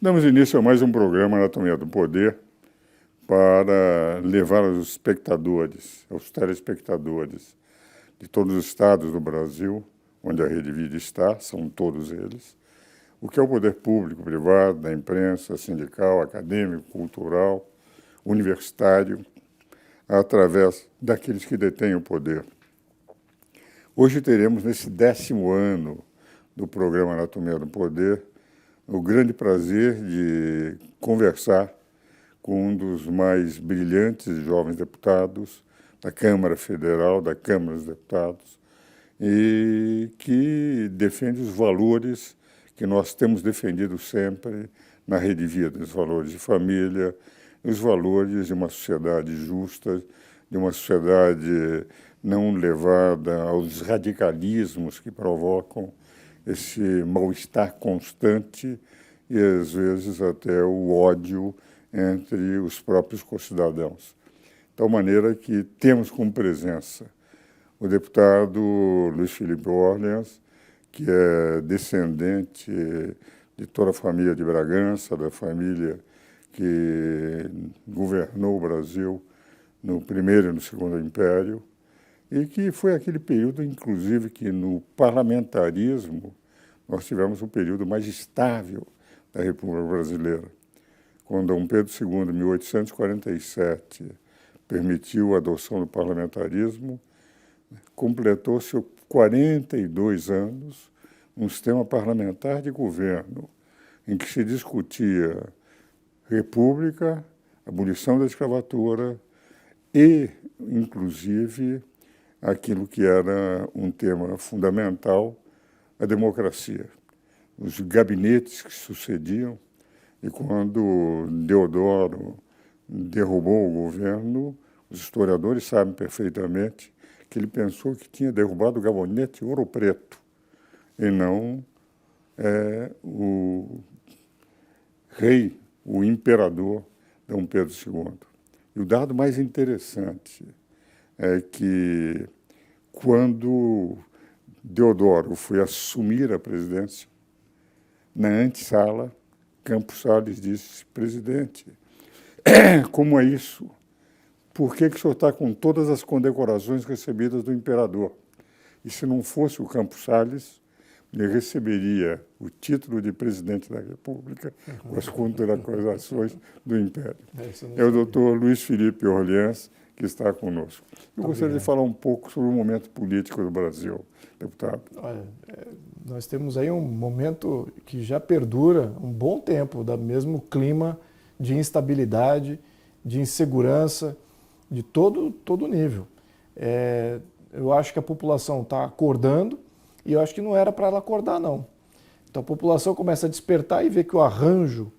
Damos início a mais um programa Anatomia do Poder para levar aos espectadores, aos telespectadores de todos os estados do Brasil, onde a Rede Vida está, são todos eles, o que é o poder público, privado, da imprensa, sindical, acadêmico, cultural, universitário, através daqueles que detêm o poder. Hoje teremos, nesse 10º ano do programa Anatomia do Poder, o grande prazer de conversar com um dos mais brilhantes jovens deputados da Câmara Federal, da Câmara dos Deputados, e que defende os valores que nós temos defendido sempre na Rede Vida, os valores de família, os valores de uma sociedade justa, de uma sociedade não levada aos radicalismos que provocam esse mal-estar constante e, às vezes, até o ódio entre os próprios concidadãos. De tal maneira que temos como presença o deputado Luiz Felipe Orleans, que é descendente de toda a família de Bragança, da família que governou o Brasil no Primeiro e no Segundo Império, e que foi aquele período, inclusive, que no parlamentarismo nós tivemos o período mais estável da República Brasileira. Quando Dom Pedro II, em 1847, permitiu a adoção do parlamentarismo, completou-se 42 anos um sistema parlamentar de governo em que se discutia república, abolição da escravatura e, inclusive, aquilo que era um tema fundamental, a democracia. Os gabinetes que sucediam, e quando Deodoro derrubou o governo, os historiadores sabem perfeitamente que ele pensou que tinha derrubado o gabinete Ouro Preto, e não o rei, o imperador Dom Pedro II. E o dado mais interessante é que, quando Deodoro foi assumir a presidência, na antessala, Campos Salles disse: presidente, como é isso? Por que o senhor está com todas as condecorações recebidas do imperador? E se não fosse o Campos Salles, ele receberia o título de presidente da República com as condecorações do Império. É o doutor Luiz Felipe Orleans, que está conosco. Eu gostaria de falar um pouco sobre o momento político do Brasil, deputado. Olha, nós temos aí um momento que já perdura um bom tempo, do mesmo clima de instabilidade, de insegurança, de todo nível. Eu acho que a população está acordando e eu acho que não era para ela acordar, não. Então a população começa a despertar e ver que o arranjo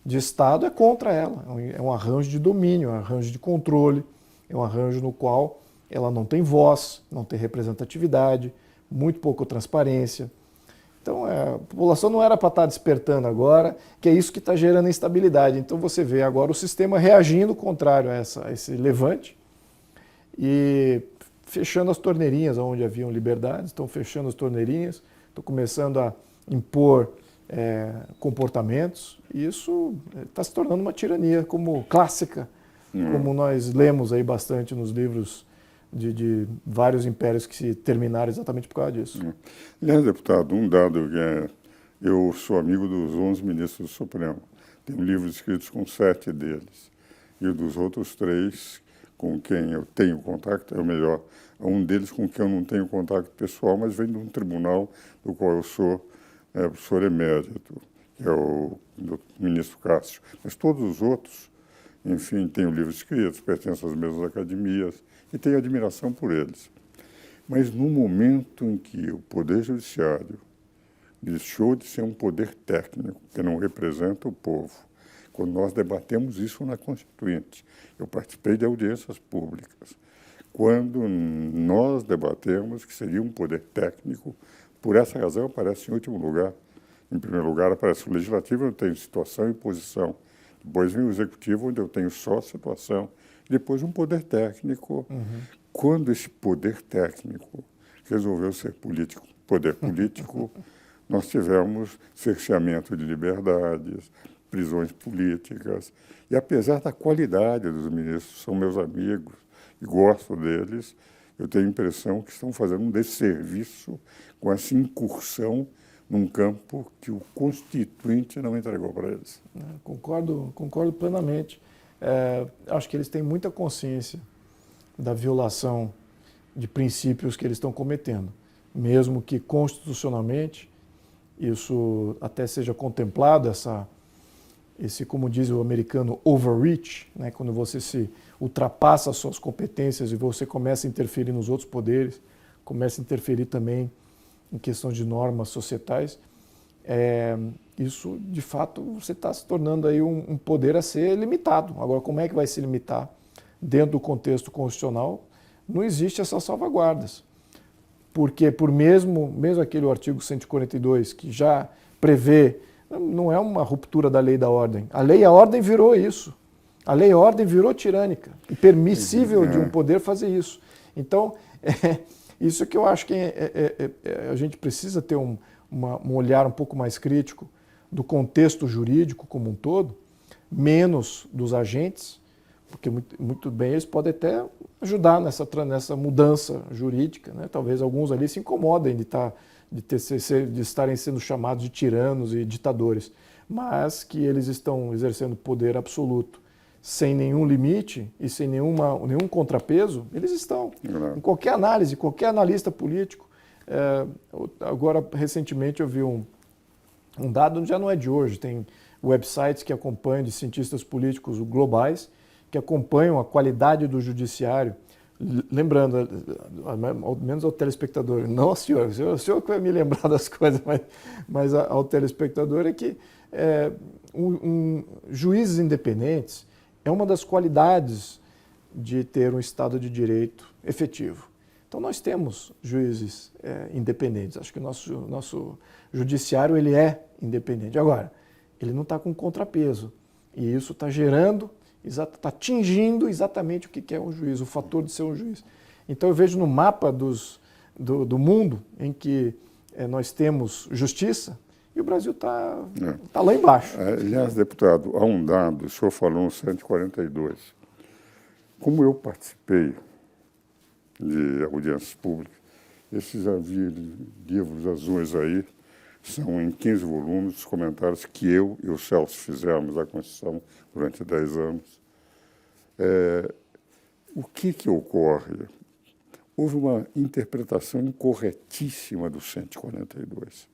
de Estado é contra ela. É um arranjo de domínio, é um arranjo de controle, é um arranjo no qual ela não tem voz, não tem representatividade, muito pouca transparência. Então a população não era para estar despertando agora, que é isso que está gerando instabilidade. Então você vê agora o sistema reagindo contrário a esse levante e fechando as torneirinhas onde haviam liberdades, estão fechando as torneirinhas, estão começando a impor comportamentos, e isso está se tornando uma tirania como clássica, como nós lemos aí bastante nos livros de vários impérios que se terminaram exatamente por causa disso. Aliás, deputado, um dado que eu sou amigo dos 11 ministros do Supremo, tenho livros escritos com 7 deles, e dos outros 3 com quem eu tenho contato, é o melhor, um deles com quem eu não tenho contato pessoal, mas vem de um tribunal do qual eu sou professor emérito, que é o do ministro Cássio. Mas todos os outros, enfim, tenho livros escritos, pertencem às mesmas academias e tenho admiração por eles. Mas no momento em que o Poder Judiciário deixou de ser um poder técnico, que não representa o povo, quando nós debatemos isso na Constituinte, eu participei de audiências públicas, quando nós debatemos que seria um poder técnico, por essa razão aparece em último lugar. Em primeiro lugar aparece o Legislativo, onde eu tenho situação e posição. Depois vem o Executivo, onde eu tenho só situação. Depois um poder técnico. Quando esse poder técnico resolveu ser poder político, nós tivemos cerceamento de liberdades, prisões políticas. E apesar da qualidade dos ministros, são meus amigos e gosto deles, eu tenho a impressão que estão fazendo um desserviço com essa incursão num campo que o Constituinte não entregou para eles. Concordo plenamente. Acho que eles têm muita consciência da violação de princípios que eles estão cometendo, mesmo que constitucionalmente isso até seja contemplado, esse, como diz o americano, overreach, né, quando você se ultrapassa as suas competências e você começa a interferir nos outros poderes, começa a interferir também em questões de normas societais, isso, de fato, você está se tornando aí um poder a ser limitado. Agora, como é que vai se limitar dentro do contexto constitucional? Não existe essas salvaguardas. Porque mesmo aquele artigo 142, que já prevê, não é uma ruptura da lei e da ordem. A lei e a ordem virou isso. A lei e a ordem virou tirânica e permissível de um poder fazer isso. Então, isso que eu acho que a gente precisa ter um olhar um pouco mais crítico do contexto jurídico como um todo, menos dos agentes, porque muito bem eles podem até ajudar nessa mudança jurídica, né? Talvez alguns ali se incomodem de estarem sendo chamados de tiranos e ditadores, mas que eles estão exercendo poder absoluto sem nenhum limite e sem nenhum contrapeso, eles estão. Em qualquer análise, qualquer analista político. Agora, recentemente, eu vi um dado, já não é de hoje, tem websites que acompanham, de cientistas políticos globais, que acompanham a qualidade do judiciário. Lembrando, ao menos ao telespectador, não ao senhor, o senhor que vai me lembrar das coisas, mas ao telespectador, é que juízes independentes é uma das qualidades de ter um Estado de Direito efetivo. Então nós temos juízes independentes, acho que o nosso judiciário ele é independente. Agora, ele não está com contrapeso e isso está gerando, está atingindo exatamente o que é um juiz, o fator de ser um juiz. Então eu vejo no mapa do mundo em que nós temos justiça e o Brasil está lá embaixo. Aliás, deputado, há um dado, o senhor falou no 142. Como eu participei de audiências públicas, esses livros azuis aí são em 15 volumes, os comentários que eu e o Celso fizemos da Constituição durante 10 anos. O que ocorre? Houve uma interpretação incorretíssima do 142.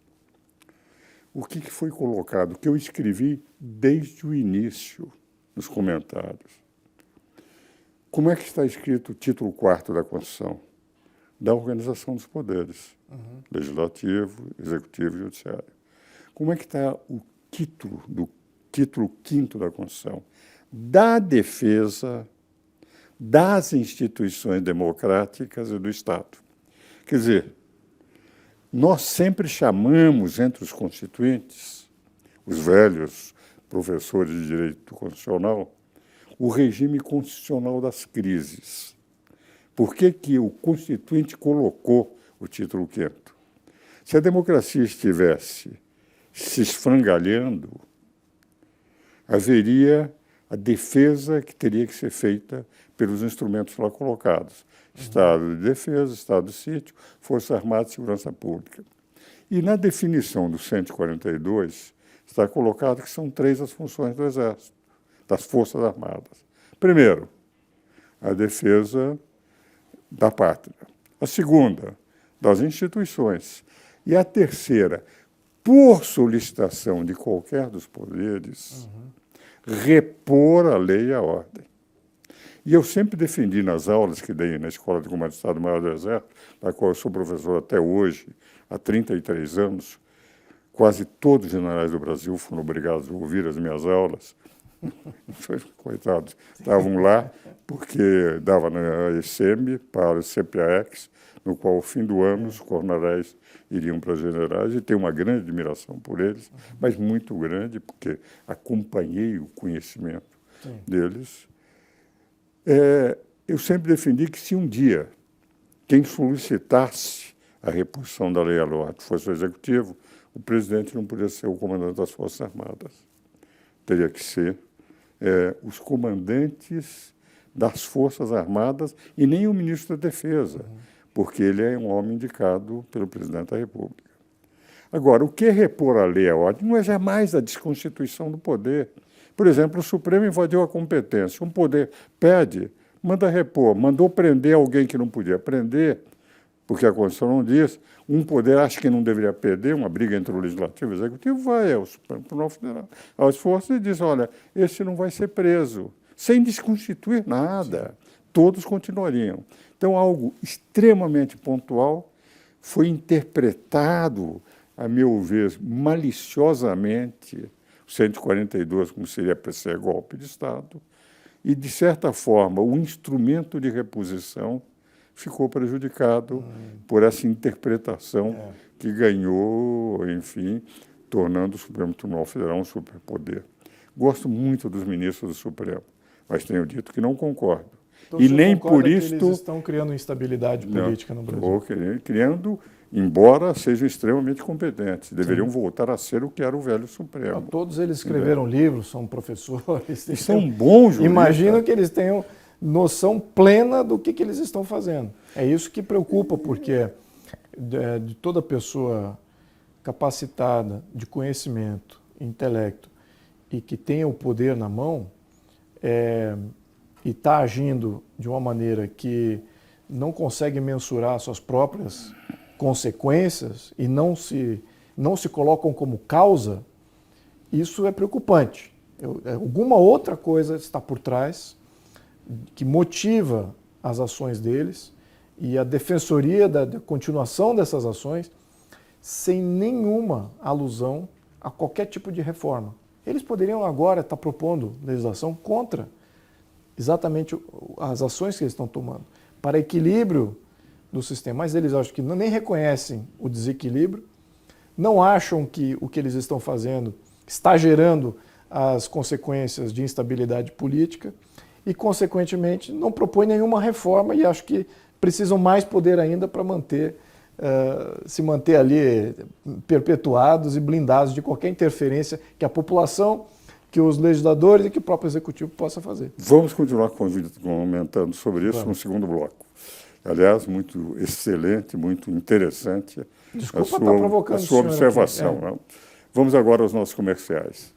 O que foi colocado? O que eu escrevi desde o início nos comentários. Como é que está escrito o título 4º da Constituição? Da organização dos poderes, legislativo, executivo e judiciário. Como é que está o título do título 5º da Constituição? Da defesa das instituições democráticas e do Estado. Quer dizer, nós sempre chamamos entre os constituintes, os velhos professores de direito constitucional, o regime constitucional das crises. Por que o Constituinte colocou o título 5º? Se a democracia estivesse se esfrangalhando, haveria a defesa que teria que ser feita pelos instrumentos lá colocados. Estado de defesa, estado de sítio, Forças Armadas e Segurança Pública. E na definição do 142 está colocado que são 3 as funções do Exército, das Forças Armadas. Primeiro, a defesa da pátria. A segunda, das instituições. E a terceira, por solicitação de qualquer dos poderes, repor a lei e a ordem. E eu sempre defendi nas aulas que dei na Escola de Comando de Estado-Maior do Exército, da qual eu sou professor até hoje, há 33 anos, quase todos os generais do Brasil foram obrigados a ouvir as minhas aulas. Coitados, estavam lá porque dava na ECM para o CPAX, no qual, ao fim do ano, os coronéis iriam para generais, e tenho uma grande admiração por eles, mas muito grande, porque acompanhei o conhecimento deles. Eu sempre defendi que, se um dia quem solicitasse a reposição da lei à ordem fosse o executivo, o presidente não podia ser o comandante das Forças Armadas. teria que ser os comandantes das Forças Armadas e nem o ministro da Defesa, porque ele é um homem indicado pelo presidente da República. Agora, o que é repor a lei e a ordem não é jamais a desconstituição do poder. Por exemplo, o Supremo invadiu a competência. Um poder pede, manda repor, mandou prender alguém que não podia prender, porque a Constituição não diz. Um poder acha que não deveria perder, uma briga entre o Legislativo e o Executivo, vai ao Supremo Tribunal Federal, aos forças e diz, olha, esse não vai ser preso, sem desconstituir nada. Sim. Todos continuariam. Então, algo extremamente pontual foi interpretado, a meu ver, maliciosamente, o 142, como seria para ser golpe de Estado, e, de certa forma, o instrumento de reposição ficou prejudicado por essa interpretação que ganhou, enfim, tornando o Supremo Tribunal Federal um superpoder. Gosto muito dos ministros do Supremo, mas tenho dito que não concordo. Então, e nem por que isso... eles estão criando instabilidade política no Brasil? Estou criando, embora sejam extremamente competentes. Deveriam voltar a ser o que era o velho Supremo. Não, todos eles escreveram livros, são professores. E são bons juristas. Imagino que eles tenham noção plena do que eles estão fazendo. É isso que preocupa, porque de toda pessoa capacitada, de conhecimento, intelecto, e que tenha o poder na mão, e está agindo de uma maneira que não consegue mensurar suas próprias consequências e não se colocam como causa, isso é preocupante. Alguma outra coisa está por trás que motiva as ações deles e a defensoria da continuação dessas ações sem nenhuma alusão a qualquer tipo de reforma. Eles poderiam agora estar propondo legislação contra exatamente as ações que eles estão tomando, para equilíbrio do sistema. Mas eles acham que nem reconhecem o desequilíbrio, não acham que o que eles estão fazendo está gerando as consequências de instabilidade política e, consequentemente, não propõem nenhuma reforma e acho que precisam mais poder ainda para se manter ali perpetuados e blindados de qualquer interferência que a população, que os legisladores e que o próprio executivo possa fazer. Vamos continuar comentando sobre isso no segundo bloco. Aliás, muito excelente, muito interessante. Desculpa estar provocando a sua observação. Né? Vamos agora aos nossos comerciais.